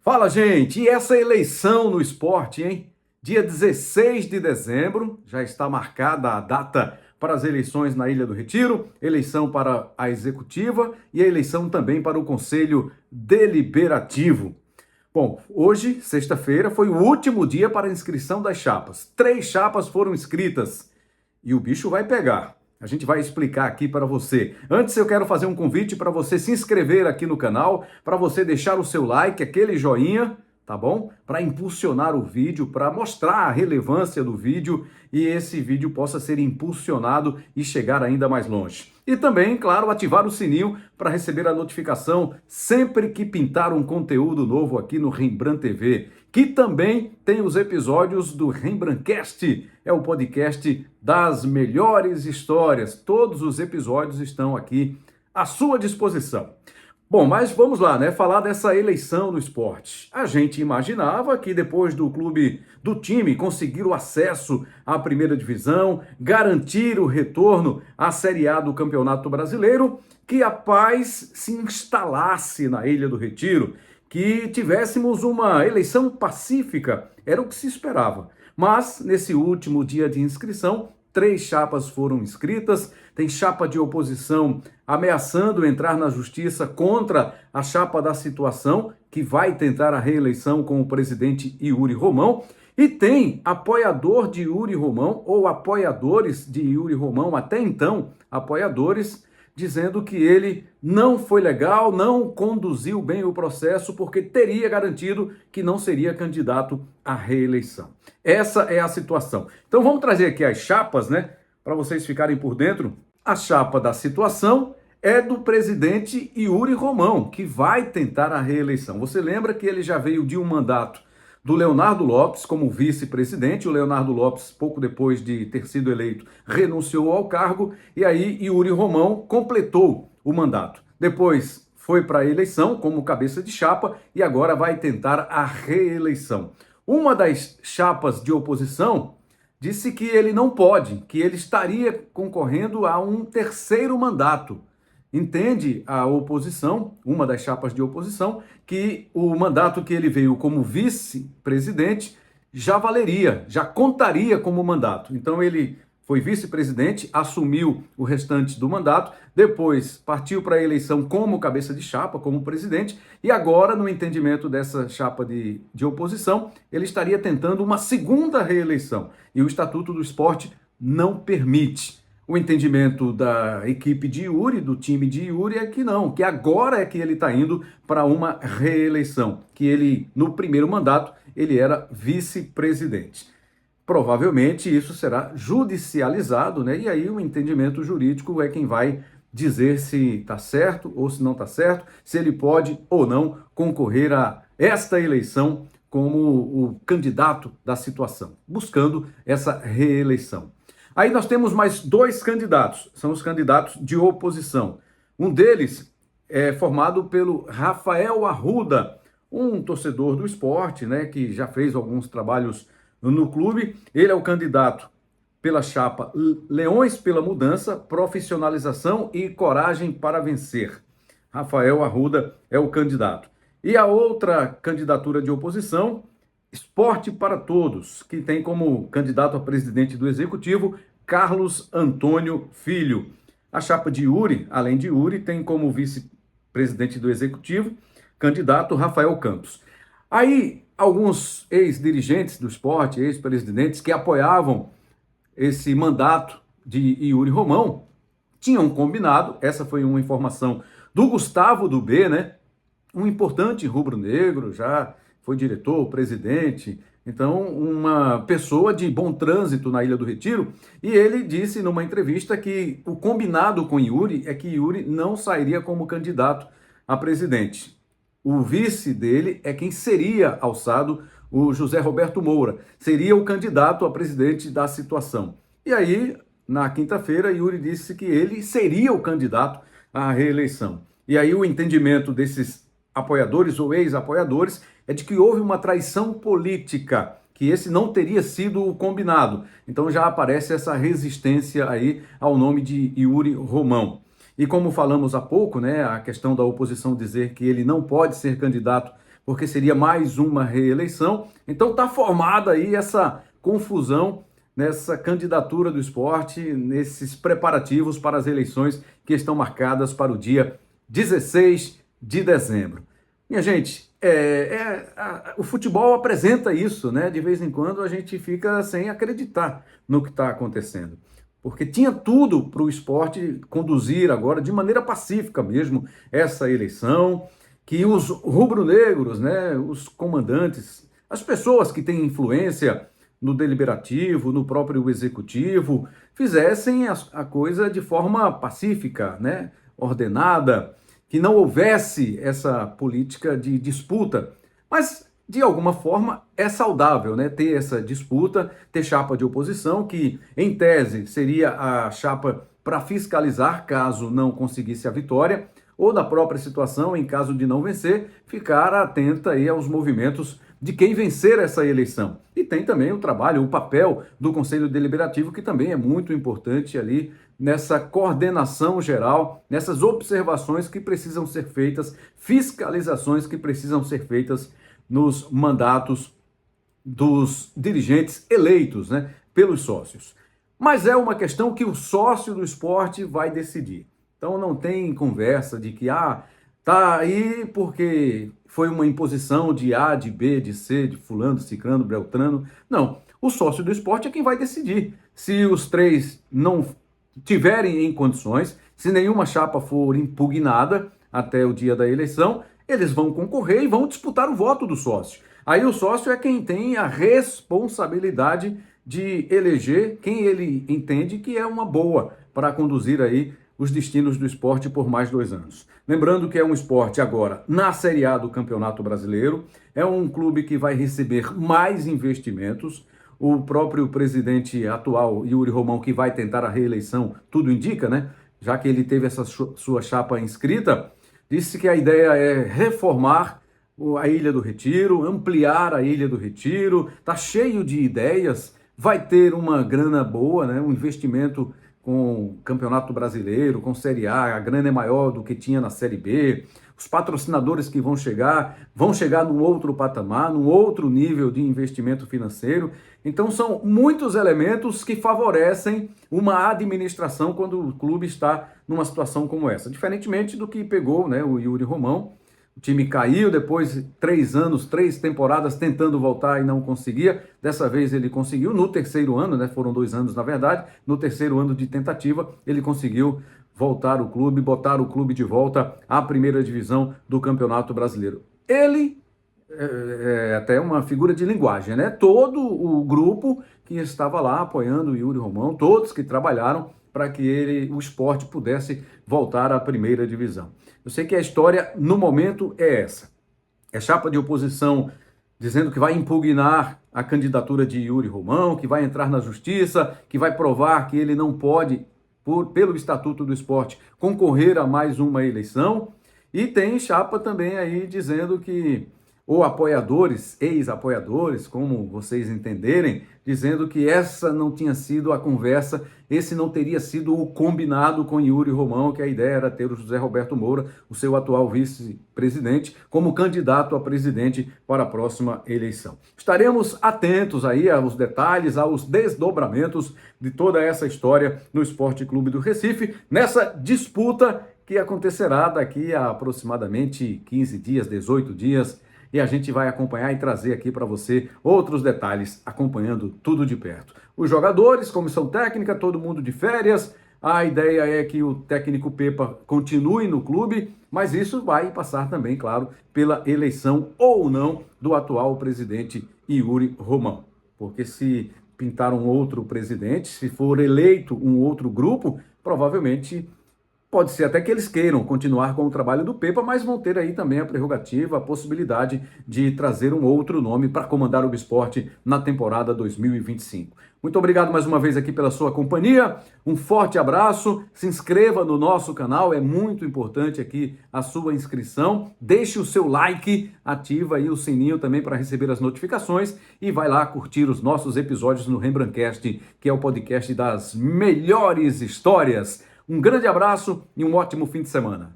Fala, gente! E essa eleição no esporte, hein? Dia 16 de dezembro, já está marcada a data para as eleições na Ilha do Retiro, eleição para a executiva e a eleição também para o Conselho Deliberativo. Bom, hoje, sexta-feira, foi o último dia para a inscrição das chapas. 3 chapas foram inscritas e o bicho vai pegar. A gente vai explicar aqui para você. Antes, eu quero fazer um convite para você se inscrever aqui no canal, para você deixar o seu like, aquele joinha, tá bom? Para impulsionar o vídeo, para mostrar a relevância do vídeo e esse vídeo possa ser impulsionado e chegar ainda mais longe. E também, claro, ativar o sininho para receber a notificação sempre que pintar um conteúdo novo aqui no Rembrandt TV, que também tem os episódios do Rembrandtcast, é o podcast das melhores histórias. Todos os episódios estão aqui à sua disposição. Bom, mas vamos lá, né? Falar dessa eleição no esporte. A gente imaginava que depois do time conseguir o acesso à primeira divisão, garantir o retorno à Série A do Campeonato Brasileiro, que a paz se instalasse na Ilha do Retiro, que tivéssemos uma eleição pacífica, era o que se esperava. Mas, nesse último dia de inscrição, 3 chapas foram inscritas, tem chapa de oposição ameaçando entrar na justiça contra a chapa da situação, que vai tentar a reeleição com o presidente Yuri Romão, e tem apoiador de Yuri Romão, ou apoiadores de Yuri Romão, até então, apoiadores, dizendo que ele não foi legal, não conduziu bem o processo, porque teria garantido que não seria candidato à reeleição. Essa é a situação. Então vamos trazer aqui as chapas, né, para vocês ficarem por dentro. A chapa da situação é do presidente Yuri Romão, que vai tentar a reeleição. Você lembra que ele já veio de um mandato do Leonardo Lopes como vice-presidente. O Leonardo Lopes, pouco depois de ter sido eleito, renunciou ao cargo e aí Yuri Romão completou o mandato. Depois foi para a eleição como cabeça de chapa e agora vai tentar a reeleição. Uma das chapas de oposição disse que ele não pode, que ele estaria concorrendo a um terceiro mandato. Entende a oposição, uma das chapas de oposição, que o mandato que ele veio como vice-presidente já valeria, já contaria como mandato. Então ele foi vice-presidente, assumiu o restante do mandato, depois partiu para a eleição como cabeça de chapa, como presidente, e agora, no entendimento dessa chapa de oposição, ele estaria tentando uma segunda reeleição. E o Estatuto do Esporte não permite. O entendimento da equipe de Yuri, do time de Yuri, é que não, que agora é que ele está indo para uma reeleição, que ele, no primeiro mandato, ele era vice-presidente. Provavelmente isso será judicializado, né? E aí o entendimento jurídico é quem vai dizer se está certo ou se não está certo, se ele pode ou não concorrer a esta eleição como o candidato da situação, buscando essa reeleição. Aí nós temos mais 2 candidatos, são os candidatos de oposição. Um deles é formado pelo Rafael Arruda, um torcedor do esporte, né, que já fez alguns trabalhos no clube. Ele é o candidato pela chapa Leões pela Mudança, Profissionalização e Coragem para Vencer. Rafael Arruda é o candidato. E a outra candidatura de oposição, Esporte para Todos, que tem como candidato a presidente do Executivo Carlos Antônio Filho. A chapa de Yuri, além de Yuri, tem como vice-presidente do Executivo candidato Rafael Campos. Aí, alguns ex-dirigentes do esporte, ex-presidentes que apoiavam esse mandato de Yuri Romão, tinham combinado, essa foi uma informação do Gustavo do B, né? Um importante rubro-negro, já foi diretor, presidente, então uma pessoa de bom trânsito na Ilha do Retiro, e ele disse numa entrevista que o combinado com Yuri é que Yuri não sairia como candidato a presidente. O vice dele é quem seria alçado, o José Roberto Moura, seria o candidato a presidente da situação. E aí, na quinta-feira, Yuri disse que ele seria o candidato à reeleição. E aí o entendimento desses apoiadores ou ex-apoiadores é de que houve uma traição política, que esse não teria sido o combinado. Então já aparece essa resistência aí ao nome de Yuri Romão. E como falamos há pouco, né, a questão da oposição dizer que ele não pode ser candidato porque seria mais uma reeleição. Então está formada aí essa confusão nessa candidatura do esporte, nesses preparativos para as eleições que estão marcadas para o dia 16 de dezembro. Minha gente, o futebol apresenta isso, né? De vez em quando a gente fica sem acreditar no que está acontecendo. Porque tinha tudo para o esporte conduzir agora, de maneira pacífica mesmo, essa eleição, que os rubro-negros, né, os comandantes, as pessoas que têm influência no deliberativo, no próprio executivo, fizessem a coisa de forma pacífica, né, ordenada, que não houvesse essa política de disputa. Mas, de alguma forma, é saudável, né, ter essa disputa, ter chapa de oposição, que, em tese, seria a chapa para fiscalizar, caso não conseguisse a vitória, ou da própria situação, em caso de não vencer, ficar atenta aí aos movimentos de quem vencer essa eleição. E tem também o trabalho, o papel do Conselho Deliberativo, que também é muito importante ali nessa coordenação geral, nessas observações que precisam ser feitas, fiscalizações que precisam ser feitas nos mandatos dos dirigentes eleitos, né, pelos sócios. Mas é uma questão que o sócio do esporte vai decidir. Então não tem conversa de que, tá aí porque foi uma imposição de A, de B, de C, de fulano, de cicrano, beltrano. Não, o sócio do esporte é quem vai decidir. Se os três não tiverem em condições, se nenhuma chapa for impugnada até o dia da eleição, eles vão concorrer e vão disputar o voto do sócio. Aí o sócio é quem tem a responsabilidade de eleger quem ele entende que é uma boa para conduzir aí os destinos do esporte por mais 2 anos. Lembrando que é um esporte agora na Série A do Campeonato Brasileiro, é um clube que vai receber mais investimentos. O próprio presidente atual, Yuri Romão, que vai tentar a reeleição, tudo indica, né? Já que ele teve essa sua chapa inscrita, disse que a ideia é reformar a Ilha do Retiro, ampliar a Ilha do Retiro, tá cheio de ideias, vai ter uma grana boa, né? Um investimento com o Campeonato Brasileiro, com Série A grana é maior do que tinha na Série B, os patrocinadores que vão chegar num outro patamar, num outro nível de investimento financeiro. Então são muitos elementos que favorecem uma administração quando o clube está numa situação como essa. Diferentemente do que pegou, né, o Yuri Romão. O time caiu depois de 3 anos, 3 temporadas tentando voltar e não conseguia. Dessa vez ele conseguiu no terceiro ano, né? Foram 2 anos na verdade. No terceiro ano de tentativa ele conseguiu voltar o clube, botar o clube de volta à primeira divisão do Campeonato Brasileiro. Ele é até uma figura de linguagem, né? Todo o grupo que estava lá apoiando o Yuri Romão, todos que trabalharam para que o esporte pudesse voltar à primeira divisão. Eu sei que a história, no momento, é essa. É chapa de oposição dizendo que vai impugnar a candidatura de Yuri Romão, que vai entrar na justiça, que vai provar que ele não pode, pelo Estatuto do Esporte, concorrer a mais uma eleição. E tem chapa também aí dizendo que, ou apoiadores, ex-apoiadores, como vocês entenderem, dizendo que essa não tinha sido a conversa, esse não teria sido o combinado com Yuri Romão, que a ideia era ter o José Roberto Moura, o seu atual vice-presidente, como candidato a presidente para a próxima eleição. Estaremos atentos aí aos detalhes, aos desdobramentos de toda essa história no Esporte Clube do Recife, nessa disputa que acontecerá daqui a aproximadamente 15 dias, 18 dias, e a gente vai acompanhar e trazer aqui para você outros detalhes, acompanhando tudo de perto. Os jogadores, comissão técnica, todo mundo de férias. A ideia é que o técnico Pepa continue no clube, mas isso vai passar também, claro, pela eleição ou não do atual presidente Yuri Romão. Porque se pintar um outro presidente, se for eleito um outro grupo, provavelmente pode ser até que eles queiram continuar com o trabalho do Pepa, mas vão ter aí também a prerrogativa, a possibilidade de trazer um outro nome para comandar o esporte na temporada 2025. Muito obrigado mais uma vez aqui pela sua companhia, um forte abraço, se inscreva no nosso canal, é muito importante aqui a sua inscrição, deixe o seu like, ativa aí o sininho também para receber as notificações e vai lá curtir os nossos episódios no Rembrandtcast, que é o podcast das melhores histórias. Um grande abraço e um ótimo fim de semana.